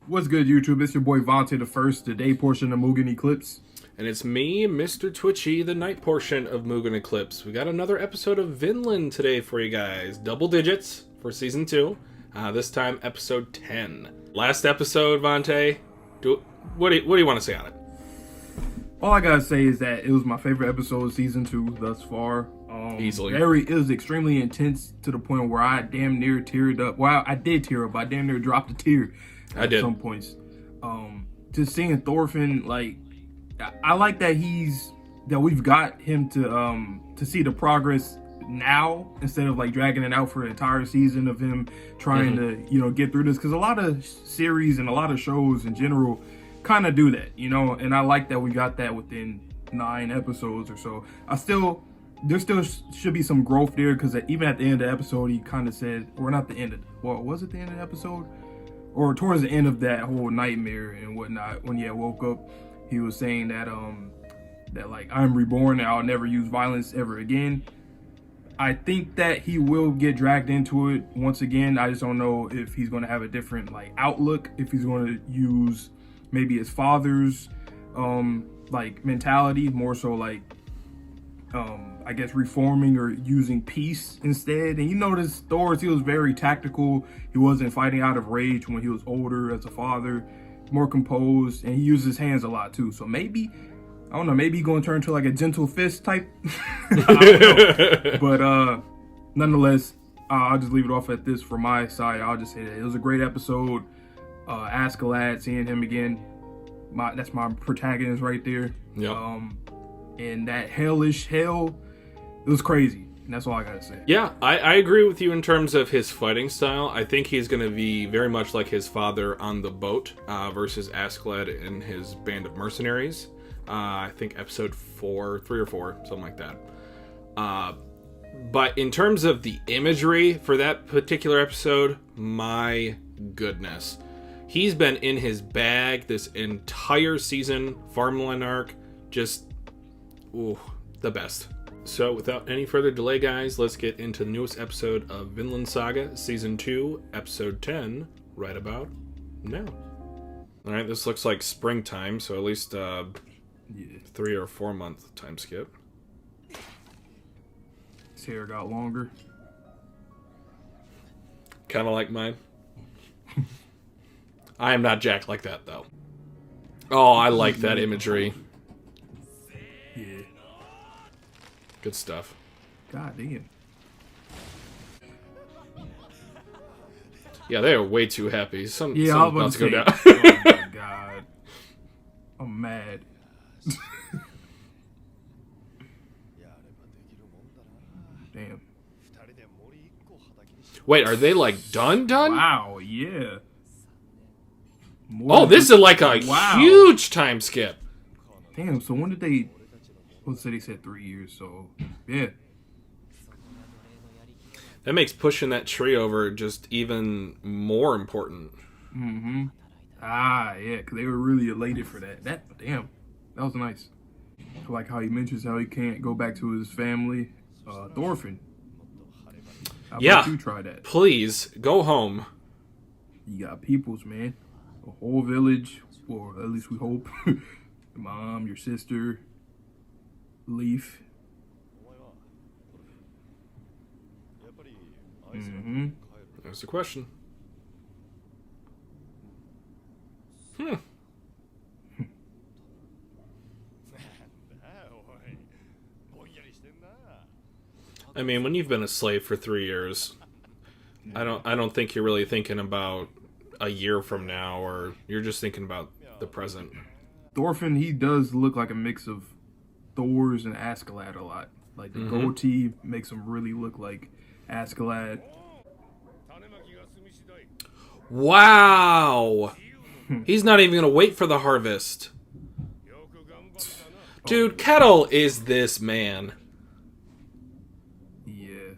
What's good, YouTube? It's your boy Vontae the First, the day portion of Mugen Eclipse. And it's me, Mr. Twitchy, the night portion of Mugen Eclipse. We got another episode of Vinland today for you guys. Double digits for Season 2. This time, Episode 10. Last episode, Vontae, what do you want to say on it? All I gotta say is that it was my favorite episode of Season 2 thus far. Easily. It was extremely intense to the point where I damn near teared up. Well, I did tear up. I damn near dropped a tear at some points. Just seeing Thorfinn, like, I like that we've got him to see the progress now instead of like dragging it out for an entire season of him trying to get through this, because a lot of series and a lot of shows in general kind of do that, and I like that we got that within 9 episodes or so. There still should be some growth there, because even at the end of the episode he kind of said, or not the end of, well, was it the end of the episode or towards the end of that whole nightmare and whatnot, when he woke up, he was saying that that like, I'm reborn and I'll never use violence ever again. I think that he will get dragged into it once again. I just don't know if he's going to have a different like outlook, if he's going to use maybe his father's like mentality, more so like I guess reforming or using peace instead. And you notice Thor, he was very tactical. He wasn't fighting out of rage when he was older as a father, more composed, and he used his hands a lot too. So maybe, I don't know, maybe he's going to turn into like a gentle fist type. I don't know. But nonetheless, I'll just leave it off at this for my side. I'll just say that it was a great episode. Askeladd, seeing him again, that's my protagonist right there. Yep. And that hellish hell, it was crazy. And that's all I gotta say. Yeah, I agree with you in terms of his fighting style. I think he's going to be very much like his father on the boat versus Askeladd and his band of mercenaries. I think episode 3 or 4, something like that. But in terms of the imagery for that particular episode, my goodness. He's been in his bag this entire season, Farmland arc, just, ooh, the best. So without any further delay, guys, let's get into the newest episode of Vinland Saga, Season 2, Episode 10, right about now. Alright, this looks like springtime, so at least 3 or 4 month time skip. His hair got longer. Kind of like mine. I am not jacked like that, though. Oh, I like that imagery. Yeah. Good stuff. God damn. Yeah, they are way too happy. Something's I about was to go about down. to say, oh my god. I'm mad. Damn. Wait, are they like done? Wow, yeah. Oh, this is like a huge time skip. Damn, so when did they... Let's say they said 3 years, so... Yeah. That makes pushing that tree over just even more important. Mm-hmm. Ah, yeah, because they were really elated for that. Damn, that was nice. I like how he mentions how he can't go back to his family. Thorfinn. How about you try that? Please, go home. You got peoples, man. A whole village, or at least we hope. Your mom, your sister, Leaf. Mm-hmm. There's the question. I mean, when you've been a slave for 3 years, I don't think you're really thinking about a year from now, or you're just thinking about the present. Thorfinn, he does look like a mix of Thor's and Askeladd a lot. Like the goatee makes him really look like Askeladd. Wow! He's not even gonna wait for the harvest. Dude, Kettle is this man. Yeah.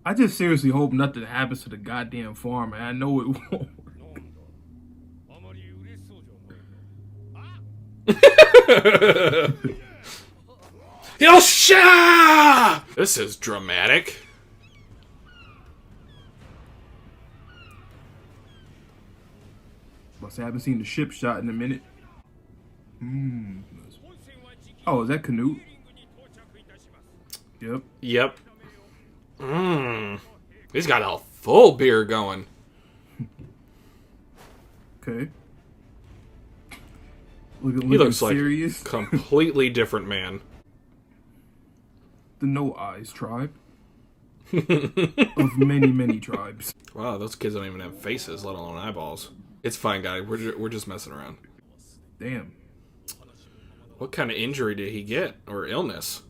I just seriously hope nothing happens to the goddamn farm, and I know it won't. Yosha! This is dramatic. But I haven't seen the ship shot in a minute. Oh, is that Canute? Yep. Yep. He's got a full beard going. Okay. He looks serious. like a completely different man. The No Eyes tribe. Of many, many tribes. Wow, those kids don't even have faces, let alone eyeballs. It's fine, guys. We're just messing around. Damn. What kind of injury did he get? Or illness?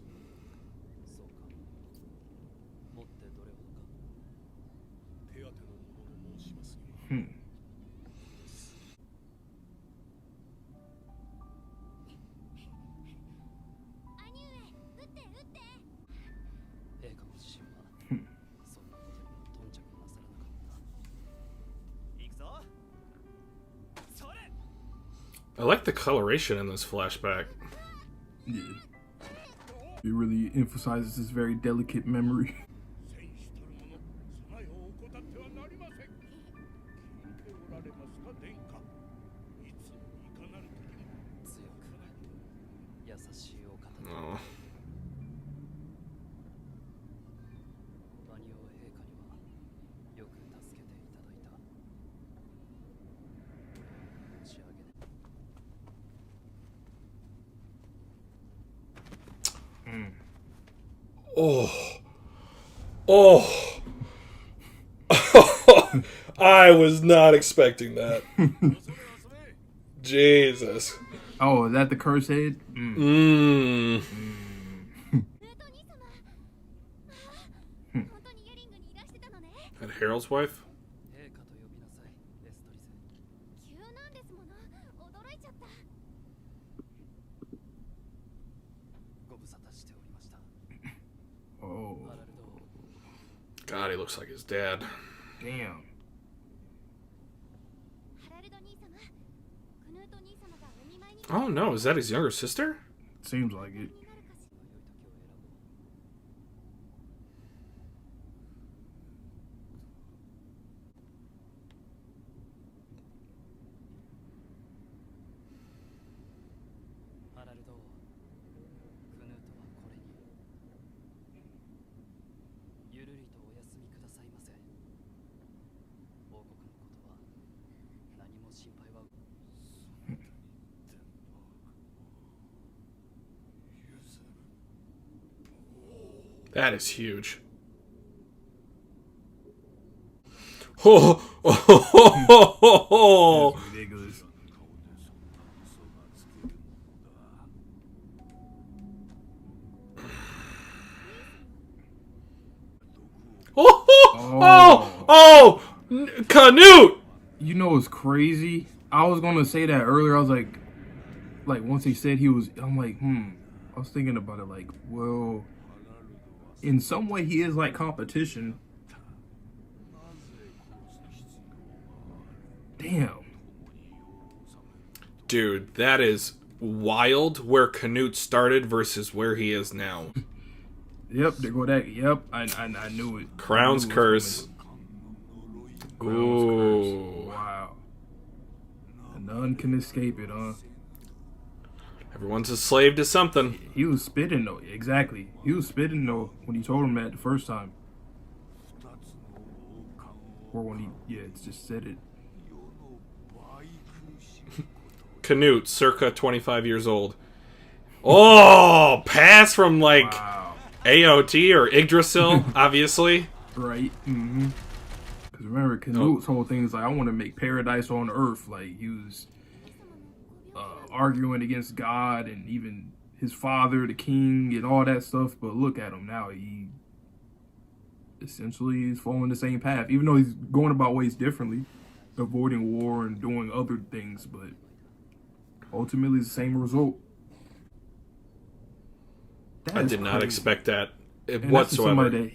I like the coloration in this flashback. Yeah. It really emphasizes this very delicate memory. Oh. Oh. I was not expecting that. Jesus. Oh, is that the curse head? That Harold's wife? Oh. God, he looks like his dad. Damn. Oh no, is that his younger sister? Seems like it. That is huge. Oh, That's ridiculous. Canute! You know what's crazy? I was gonna say that earlier. I was like once he said he was, I'm like, I was thinking about it like, well, in some way he is like competition. Damn. Dude, that is wild where Canute started versus where he is now. Yep, there go that. Yep, I knew it. Crown's curse. Ooh. Wow. None can escape it, huh? Everyone's a slave to something. He was spitting though. Exactly. He was spitting though when he told him that the first time. Or when he, it's just said it. Canute, circa 25 years old. Oh, pass from like AOT or Yggdrasil, obviously. Right. Mm-hmm. Because remember, Canute's whole thing is like, I want to make paradise on Earth. Like, he was arguing against God and even his father, the king, and all that stuff. But look at him now. He essentially is following the same path, even though he's going about ways differently, avoiding war and doing other things. But ultimately, it's the same result. I did not expect that and whatsoever.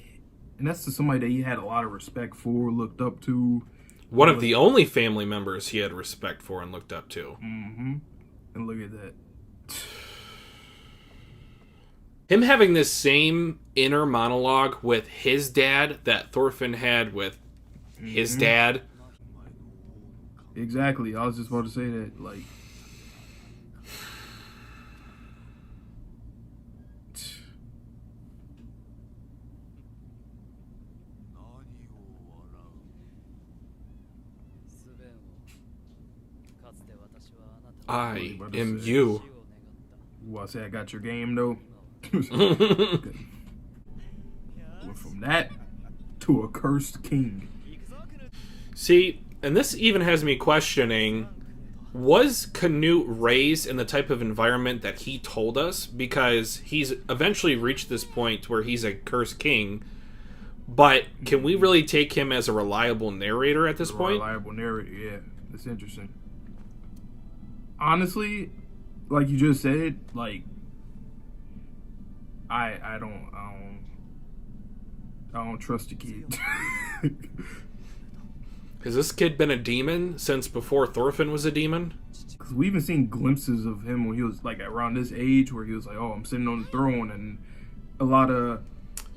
That's to somebody that he had a lot of respect for, looked up to. One of the only family members he had respect for and looked up to. Mm-hmm. And look at that. Him having this same inner monologue with his dad that Thorfinn had with his dad. Exactly. I was just about to say that. Like, I am you. Well, I say I got your game though. Went from that to a cursed king. See, and this even has me questioning, was Canute raised in the type of environment that he told us? Because he's eventually reached this point where he's a cursed king, but can we really take him as a reliable narrator at this point? Reliable narrator, yeah. That's interesting. Honestly, like you just said, like I don't trust the kid. Has this kid been a demon since before Thorfinn was a demon? Because we even seen glimpses of him when he was like around this age, where he was like, "Oh, I'm sitting on the throne," and a lot of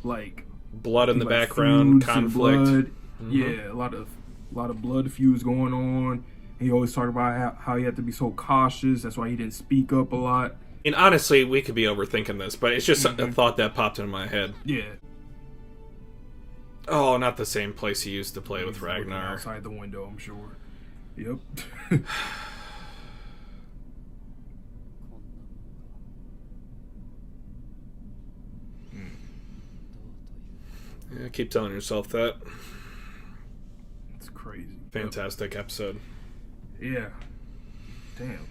like blood in the background, conflict. Mm-hmm. Yeah, a lot of blood feuds going on. He always talked about how he had to be so cautious. That's why he didn't speak up a lot. And honestly, we could be overthinking this, but it's just a thought that popped into my head. Yeah. Oh, not the same place he used to play with Ragnar. Outside the window, I'm sure. Yep. Yeah, keep telling yourself that. It's crazy. Fantastic episode. Yeah. Damn.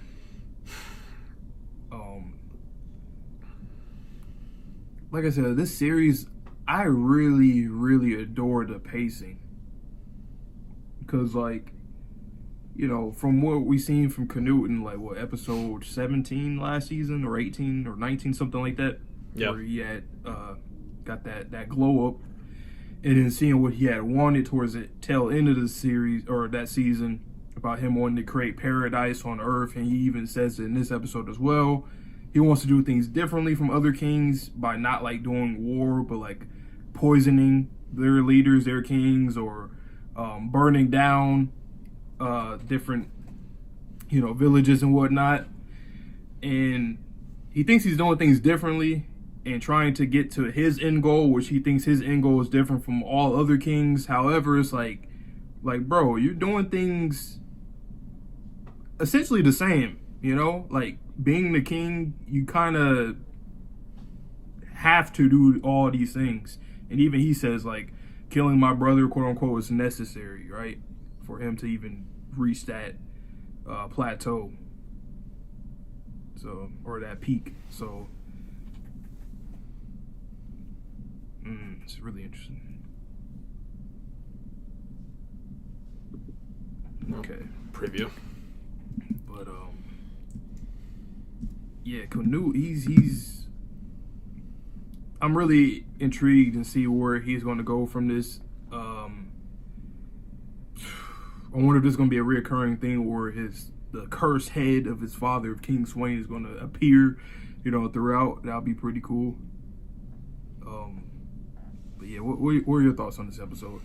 Like I said, this series, I really, really adore the pacing. Because, like, you know, from what we seen from Canute in, like, what, episode 17 last season, or 18, or 19, something like that? Yeah. Where he had got that glow up. And then seeing what he had wanted towards the tail end of the series, or that season, about him wanting to create paradise on Earth. And he even says it in this episode as well. He wants to do things differently from other kings by not, like, doing war, but, like, poisoning their leaders, their kings, or burning down different, you know, villages and whatnot. And he thinks he's doing things differently and trying to get to his end goal, which he thinks his end goal is different from all other kings. However, it's like, bro, you're doing things essentially the same, you know? Like, being the king, you kind of have to do all these things. And even he says, like, killing my brother, quote unquote, is necessary, right? For him to even reach that plateau. So, or that peak. So, it's really interesting. Okay. Preview. But, yeah, Canute, he's I'm really intrigued to see where he's going to go from this. I wonder if this is going to be a reoccurring thing where the cursed head of his father, of King Swain, is going to appear, you know, throughout. That'll be pretty cool. But yeah, what are your thoughts on this episode?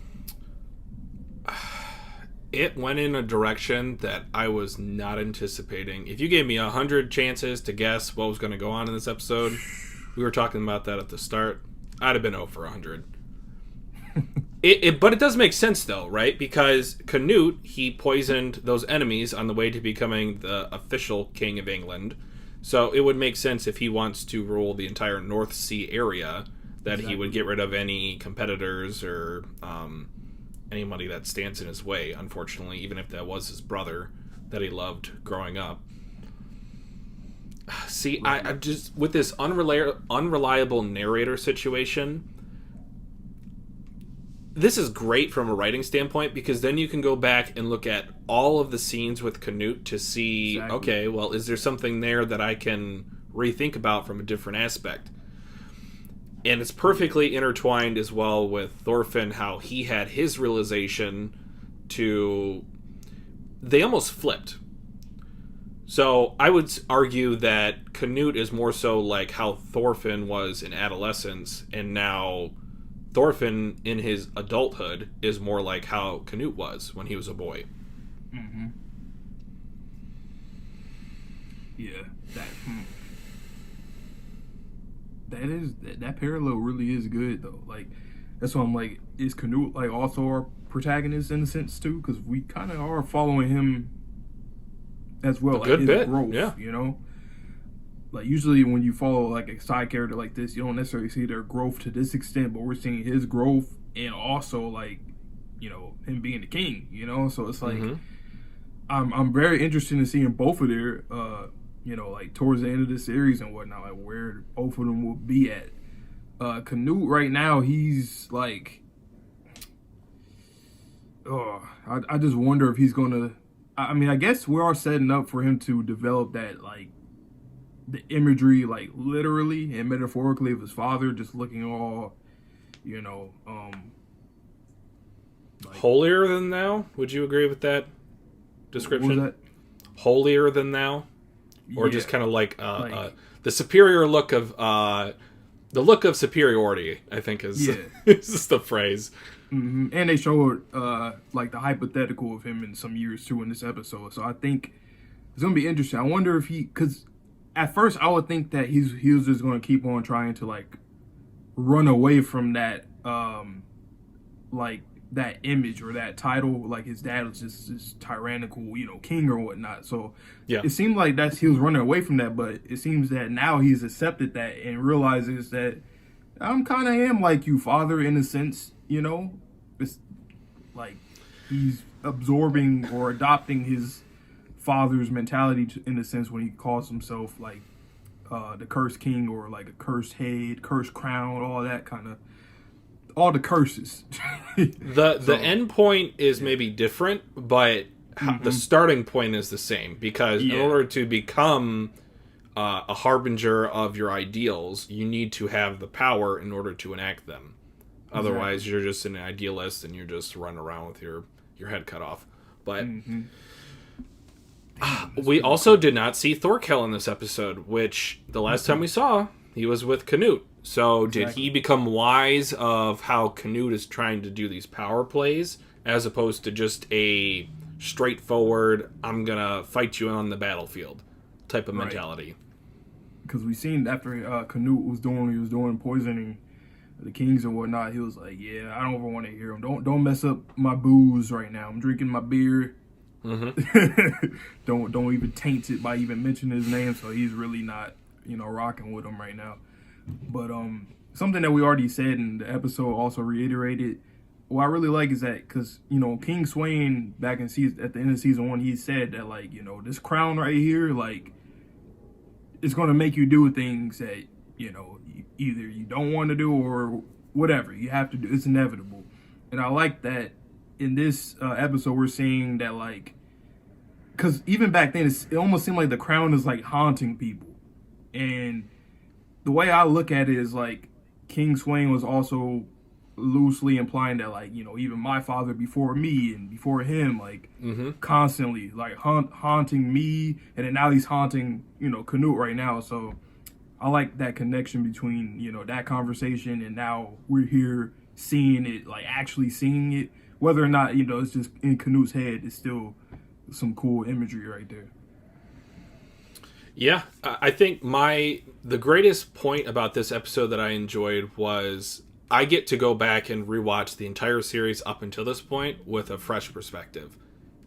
It went in a direction that I was not anticipating. If you gave me 100 chances to guess what was going to go on in this episode, we were talking about that at the start, I'd have been 0 for 100. But it does make sense, though, right? Because Canute, he poisoned those enemies on the way to becoming the official king of England. So it would make sense if he wants to rule the entire North Sea area, that He would get rid of any competitors or anybody that stands in his way, unfortunately, even if that was his brother that he loved growing up. See, I just, with this unreliable narrator situation, this is great from a writing standpoint, because then you can go back and look at all of the scenes with Canute to see, okay, well, is there something there that I can rethink about from a different aspect? And it's perfectly intertwined as well with Thorfinn, how he had his realization to... They almost flipped. So I would argue that Canute is more so like how Thorfinn was in adolescence, and now Thorfinn in his adulthood is more like how Canute was when he was a boy. Mm-hmm. Yeah, that parallel really is good though. Like that's why I'm like, is Canute like also our protagonist in a sense too? Because we kind of are following him as well, like his bit, growth. yeah. You know, like usually when you follow like a side character like this, you don't necessarily see their growth to this extent, but we're seeing his growth and also like, you know, him being the king. You know, so it's like I'm very interested in seeing both of their you know, like towards the end of the series and whatnot, like where both of them will be at. Canute right now, he's like, I just wonder if he's gonna. I mean, I guess we are setting up for him to develop that like the imagery, like literally and metaphorically of his father, just looking all, you know, like, holier than thou. Would you agree with that description? What was that? Holier than thou. Or just kind of like the superior look of the look of superiority, I think is is the phrase. Mm-hmm. And they showed like the hypothetical of him in some years too in this episode. So I think it's gonna be interesting. I wonder if because at first I would think that he was just gonna keep on trying to like run away from that like that image or that title, like his dad was just this tyrannical, you know, king or whatnot. So it seemed like he was running away from that, but it seems that now he's accepted that and realizes that I'm kind of am like you, father, in a sense, you know. It's like he's absorbing or adopting his father's mentality in a sense when he calls himself like the cursed king or like a cursed head, cursed crown, all that kind of. All the curses. The end point is maybe different, but the starting point is the same. Because in order to become a harbinger of your ideals, you need to have the power in order to enact them. Otherwise, you're just an idealist and you're just running around with your head cut off. But we also did not see Thorkel in this episode, which the last time we saw, he was with Canute. So did he become wise of how Canute is trying to do these power plays as opposed to just a straightforward, I'm going to fight you on the battlefield type of mentality? Because we seen after Canute was doing poisoning the kings and whatnot, he was like, yeah, I don't ever want to hear him. Don't mess up my booze right now. I'm drinking my beer. Don't even taint it by even mentioning his name. So he's really not, you know, rocking with him right now. But something that we already said in the episode also reiterated. What I really like is that because, you know, King Swain back in at the end of season 1, he said that, like, you know, this crown right here, like, it's going to make you do things that, you know, either you don't want to do or whatever you have to do. It's inevitable. And I like that in this episode we're seeing that, like, because even back then it almost seemed like the crown is like haunting people. And the way I look at it is like King Swain was also loosely implying that, like, you know, even my father before me and before him, like, constantly, like, haunting me, and then now he's haunting, you know, Canute right now. So I like that connection between, you know, that conversation and now we're here seeing it, like, actually seeing it. Whether or not, you know, it's just in Canute's head, it's still some cool imagery right there. Yeah, I think the greatest point about this episode that I enjoyed was I get to go back and rewatch the entire series up until this point with a fresh perspective.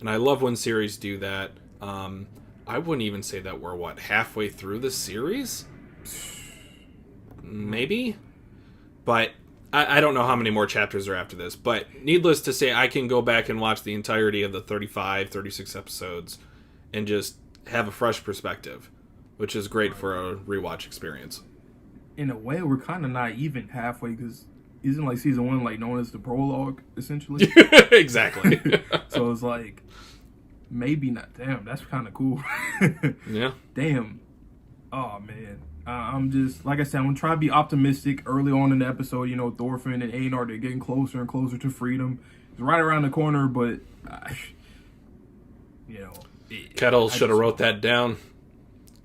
And I love when series do that. I wouldn't even say that we're, halfway through the series? Maybe? But I don't know how many more chapters are after this. But needless to say, I can go back and watch the entirety of the 35, 36 episodes and just have a fresh perspective, which is great for a rewatch experience. In a way, we're kind of not even halfway, because isn't like season 1 like known as the prologue, essentially? Exactly. So it's like, maybe not. Damn, that's kind of cool. Yeah. Damn. Oh, man. I'm just, like I said, I'm going to try to be optimistic early on in the episode. You know, Thorfinn and Einar, they're getting closer and closer to freedom. It's right around the corner, but, you know. Kettle should have wrote that down.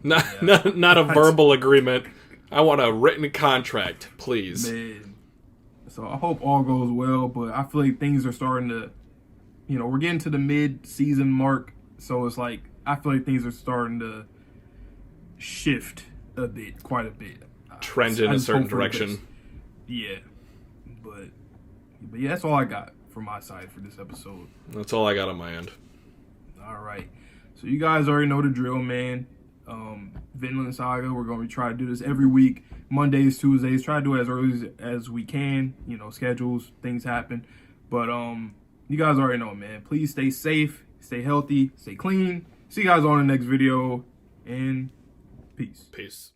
Not a verbal agreement. I want a written contract, please. Man. So I hope all goes well, but I feel like things are starting to, you know, we're getting to the mid-season mark, so it's like, I feel like things are starting to shift quite a bit. Trend in a certain direction. Yeah, but yeah, that's all I got from my side for this episode. That's all I got on my end. All right, so you guys already know the drill, man. Vinland Saga, we're going to try to do this every week, Mondays, Tuesdays. Try to do it as early as we can. You know, schedules, things happen, but you guys already know, man. Please stay safe, stay healthy, stay clean. See you guys on the next video, and peace. Peace.